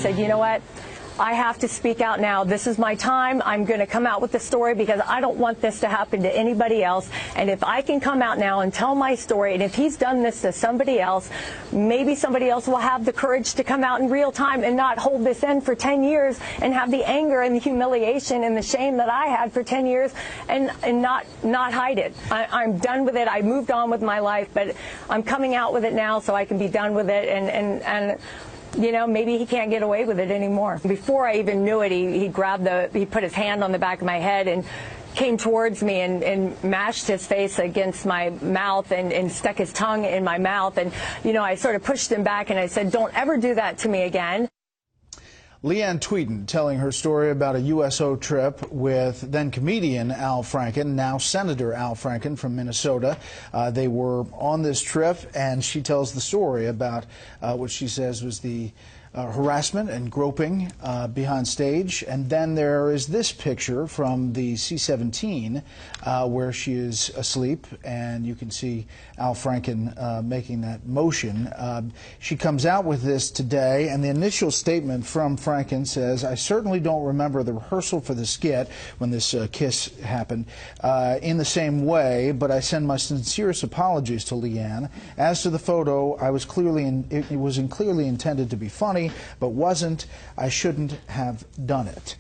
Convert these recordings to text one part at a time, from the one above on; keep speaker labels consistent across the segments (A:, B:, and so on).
A: said, you know what? I have to speak out now. This is my time. I'm going to come out with the story because I don't want this to happen to anybody else. And if I can come out now and tell my story, and if he's done this to somebody else, maybe somebody else will have the courage to come out in real time and not hold this in for 10 years and have the anger and the humiliation and the shame that I had for 10 years and not hide it. I'm done with it. I moved on with my life, but I'm coming out with it now so I can be done with it and you know, maybe he can't get away with it anymore. Before I even knew it, he put his hand on the back of my head and came towards me and mashed his face against my mouth and stuck his tongue in my mouth. And, you know, I sort of pushed him back and I said, don't ever do that to me again.
B: Leanne Tweeden telling her story about a USO trip with then comedian Al Franken, now Senator Al Franken from Minnesota. They were on this trip, and she tells the story about what she says was the harassment and groping behind stage. And then there is this picture from the C-17 where she is asleep, and you can see Al Franken making that motion. She comes out with this today, and the initial statement from Franken says, I certainly don't remember the rehearsal for the skit when this kiss happened in the same way, but I send my sincerest apologies to Leanne. As to the photo, it was clearly intended to be funny, but wasn't. I shouldn't have done it.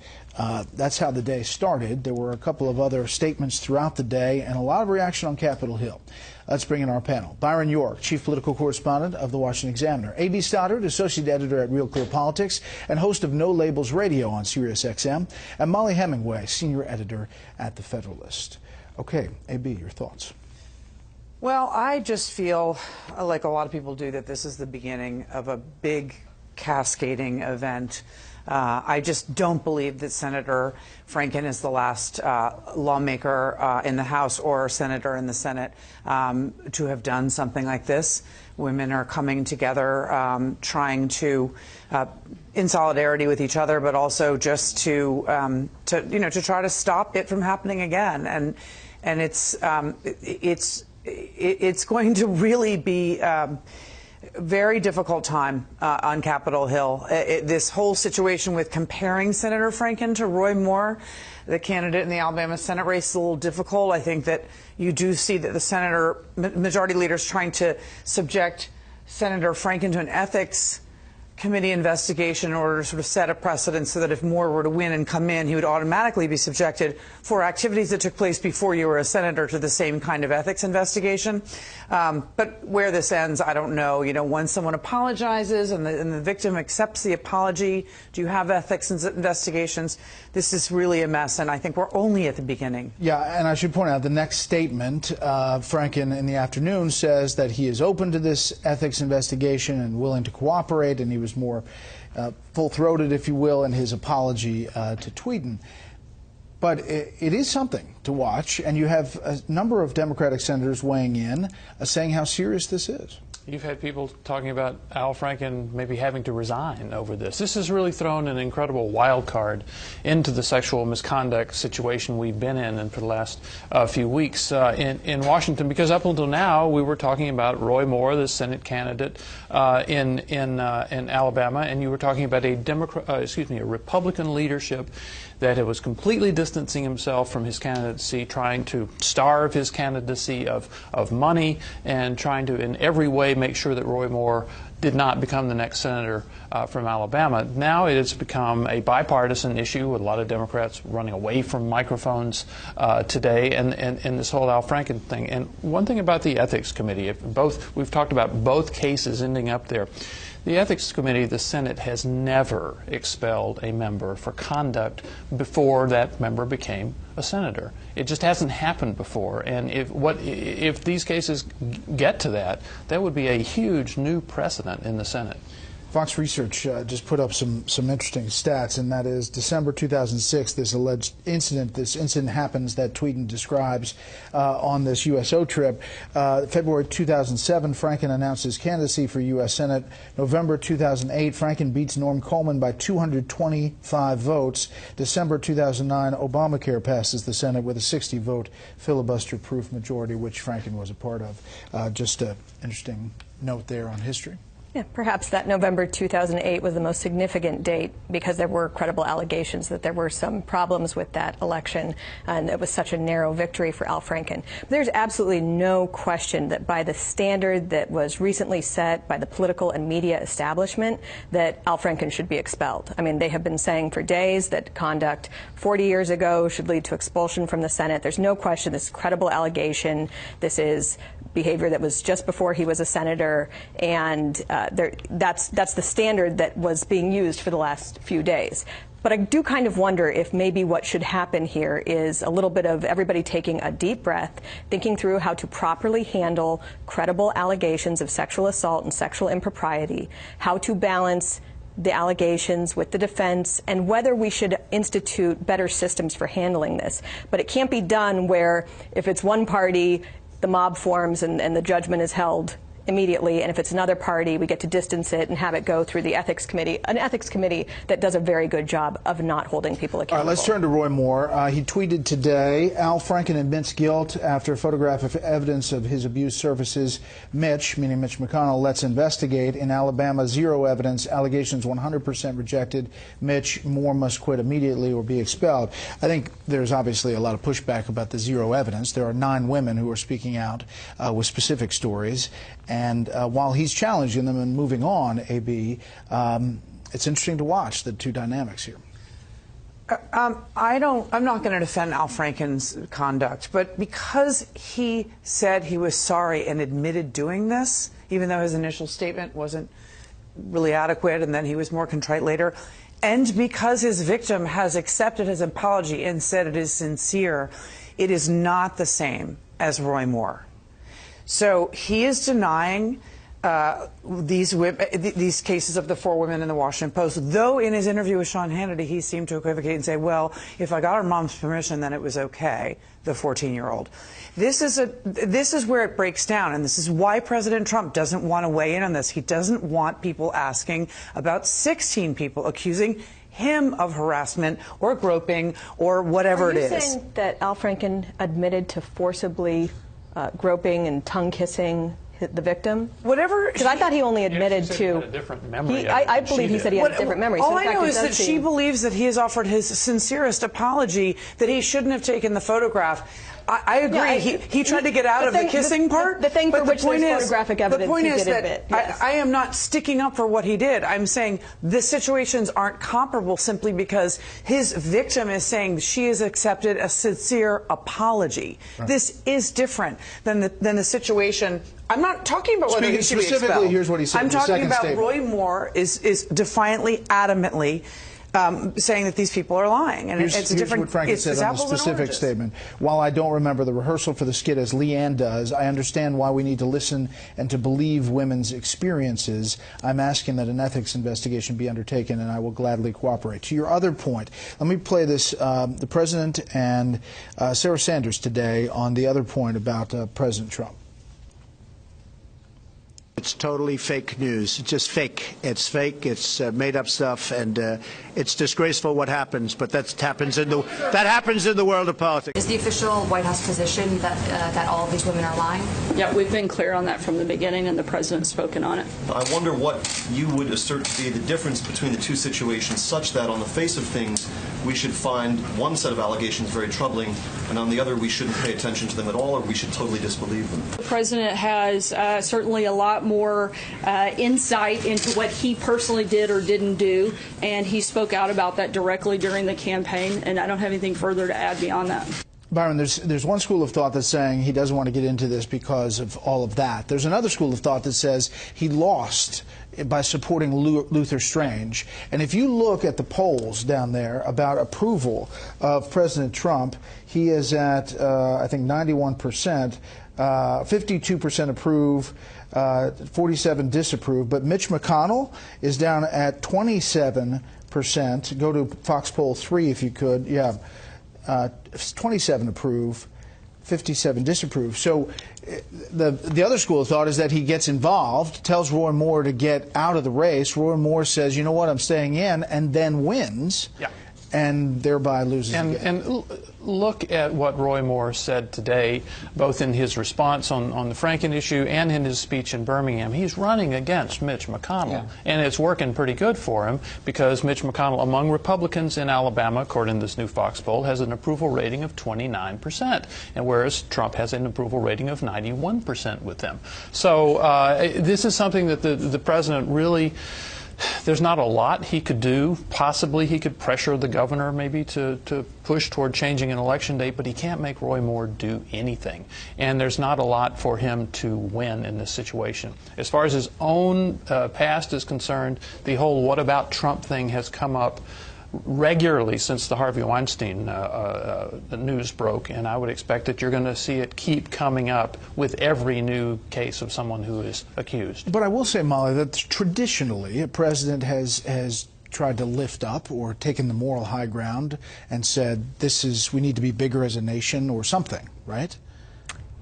B: That's how the day started. There were a couple of other statements throughout the day and a lot of reaction on Capitol Hill. Let's bring in our panel. Byron York, Chief Political Correspondent of the Washington Examiner. A.B. Stoddard, Associate Editor at Real Clear Politics and host of No Labels Radio on Sirius XM. And Molly Hemingway, Senior Editor at The Federalist. Okay, A.B., your thoughts?
C: Well, I just feel, like a lot of people do, that this is the beginning of a big cascading event. I just don't believe that Senator Franken is the last lawmaker in the House or senator in the Senate to have done something like this. Women are coming together, trying to, in solidarity with each other, but also just to try to stop it from happening again. And it's going to really be very difficult time on Capitol Hill. This whole situation with comparing Senator Franken to Roy Moore, the candidate in the Alabama Senate race, is a little difficult. I think that you do see that the majority leader is trying to subject Senator Franken to an ethics committee investigation in order to sort of set a precedent so that if Moore were to win and come in, he would automatically be subjected for activities that took place before you were a senator to the same kind of ethics investigation. But where this ends, I don't know. You know, when someone apologizes and the victim accepts the apology, do you have ethics investigations? This is really a mess, and I think we're only at the beginning. Yeah,
B: and I should point out the next statement, Franken in the afternoon says that he is open to this ethics investigation and willing to cooperate, and he was more full-throated, if you will, in his apology to Tweeden. But it is something to watch, and you have a number of Democratic senators weighing in, saying how serious this is.
D: You've had people talking about Al Franken maybe having to resign over this. This has really thrown an incredible wild card into the sexual misconduct situation we've been in for the last few weeks in Washington, because up until now we were talking about Roy Moore, the Senate candidate in Alabama, and you were talking about a Republican leadership that was completely distancing himself from his candidacy, trying to starve his candidacy of money, and trying to in every way make sure that Roy Moore did not become the next senator from Alabama. Now it has become a bipartisan issue with a lot of Democrats running away from microphones today, and this whole Al Franken thing. And one thing about the Ethics Committee, we've talked about both cases ending up there. The Ethics Committee of the Senate has never expelled a member for conduct before that member became a senator. It just hasn't happened before. And if these cases get to that, that would be a huge new precedent in the Senate.
B: Fox Research just put up some interesting stats, and that is December 2006, this incident happens that Tweeden describes on this USO trip. February 2007, Franken announced his candidacy for U.S. Senate. November 2008, Franken beats Norm Coleman by 225 votes. December 2009, Obamacare passes the Senate with a 60-vote filibuster-proof majority, which Franken was a part of. Just an interesting note there on history.
A: Yeah, perhaps that November 2008 was the most significant date because there were credible allegations that there were some problems with that election, and it was such a narrow victory for Al Franken. But there's absolutely no question that by the standard that was recently set by the political and media establishment, that Al Franken should be expelled. I mean, they have been saying for days that conduct 40 years ago should lead to expulsion from the Senate. There's no question this is credible allegation. This is behavior that was just before he was a senator, and that's the standard that was being used for the last few days. But I do kind of wonder if maybe what should happen here is a little bit of everybody taking a deep breath, thinking through how to properly handle credible allegations of sexual assault and sexual impropriety, how to balance the allegations with the defense, and whether we should institute better systems for handling this. But it can't be done where if it's one party, the mob forms and the judgment is held immediately, and if it's another party, we get to distance it and have it go through the ethics committee, an ethics committee that does a very good job of not holding people accountable.
B: All right, let's turn to Roy Moore. He tweeted today, Al Franken admits guilt after a photograph of evidence of his abuse surfaces. Mitch, meaning Mitch McConnell, let's investigate. In Alabama, zero evidence, allegations 100% rejected. Mitch, Moore must quit immediately or be expelled. I think there's obviously a lot of pushback about the zero evidence. There are 9 women who are speaking out with specific stories. And while he's challenging them and moving on, AB, it's interesting to watch the two dynamics here.
C: I'm not going to defend Al Franken's conduct, but because he said he was sorry and admitted doing this, even though his initial statement wasn't really adequate and then he was more contrite later, and because his victim has accepted his apology and said it is sincere, it is not the same as Roy Moore. So he is denying these cases of the 4 women in the Washington Post, though in his interview with Sean Hannity, he seemed to equivocate and say, well, if I got her mom's permission, then it was okay, the 14-year-old. This is where it breaks down, and this is why President Trump doesn't want to weigh in on this. He doesn't want people asking about 16 people accusing him of harassment or groping or whatever it is.
A: Are you saying that Al Franken admitted to forcibly groping and tongue kissing the victim?
C: Whatever.
A: Because I thought he only admitted
D: he
A: to.
D: had a different memory.
A: I believe he said he had a different memory.
C: All
A: So
C: I know is that she believes that he has offered his sincerest apology, that he shouldn't have taken the photograph. I agree.
A: Yeah,
C: he tried to get out of the kissing part.
A: The thing for which there's photographic evidence,
C: the point
A: he
C: is
A: did
C: that
A: admit. Yes.
C: I am not sticking up for what he did. I'm saying the situations aren't comparable simply because his victim is saying she has accepted a sincere apology. Right. This is different than the situation. I'm not talking about whether he should be expelled.
B: Specifically, here's what he said.
C: I'm talking about Roy Moore is defiantly, adamantly saying that these people are lying, and it's a different.
B: Here's what Franken said on the specific statement. While I don't remember the rehearsal for the skit as Leanne does, I understand why we need to listen and to believe women's experiences. I'm asking that an ethics investigation be undertaken, and I will gladly cooperate. To your other point, let me play this. The president and Sarah Sanders today on the other point about President Trump.
E: It's totally fake news. It's just fake. It's fake. It's made up stuff, and it's disgraceful what happens. But that happens in the world of politics.
F: Is the official White House position that all of these women are lying?
G: Yeah, we've been clear on that from the beginning, and the president's spoken on it.
H: I wonder what you would assert to be the difference between the two situations, such that on the face of things, we should find one set of allegations very troubling, and on the other, we shouldn't pay attention to them at all, or we should totally disbelieve them.
G: The president has certainly a lot more insight into what he personally did or didn't do, and he spoke out about that directly during the campaign, and I don't have anything further to add beyond that.
B: Byron, there's one school of thought that's saying he doesn't want to get into this because of all of that. There's another school of thought that says he lost by supporting Luther Strange. And if you look at the polls down there about approval of President Trump, he is at, I think, 91%, 52% approve, 47 disapprove. But Mitch McConnell is down at 27%. Go to Fox Poll 3 if you could. Yeah. 27 approve, 57 disapprove. So the other school of thought is that he gets involved, tells Roy Moore to get out of the race. Roy Moore says, you know what, I'm staying in, and then wins.
D: Yeah.
B: and thereby loses again.
D: And look at what Roy Moore said today, both in his response on the Franken issue and in his speech in Birmingham. He's running against Mitch McConnell, and it's working pretty good for him because Mitch McConnell, among Republicans in Alabama, according to this new Fox poll, has an approval rating of 29%, and whereas Trump has an approval rating of 91% with them. So this is something that the president really... There's not a lot he could do. Possibly he could pressure the governor maybe to push toward changing an election date, but he can't make Roy Moore do anything. And there's not a lot for him to win in this situation. As far as his own past is concerned, the whole what about Trump thing has come up regularly since the Harvey Weinstein the news broke, and I would expect that you're going to see it keep coming up with every new case of someone who is accused.
B: But I will say, Molly, that traditionally a president has tried to lift up or taken the moral high ground and said, we need to be bigger as a nation or something, right?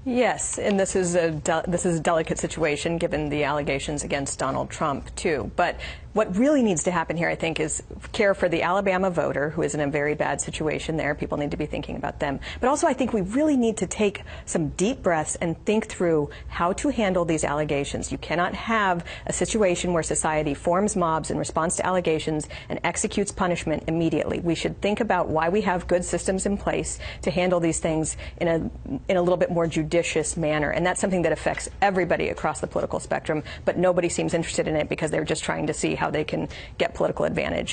A: Yes, and this is a delicate situation given the allegations against Donald Trump, too. But what really needs to happen here, I think, is care for the Alabama voter who is in a very bad situation there. People need to be thinking about them. But also, I think we really need to take some deep breaths and think through how to handle these allegations. You cannot have a situation where society forms mobs in response to allegations and executes punishment immediately. We should think about why we have good systems in place to handle these things in a little bit more judicious manner. And that's something that affects everybody across the political spectrum, but nobody seems interested in it because they're just trying to see how they can get political advantage.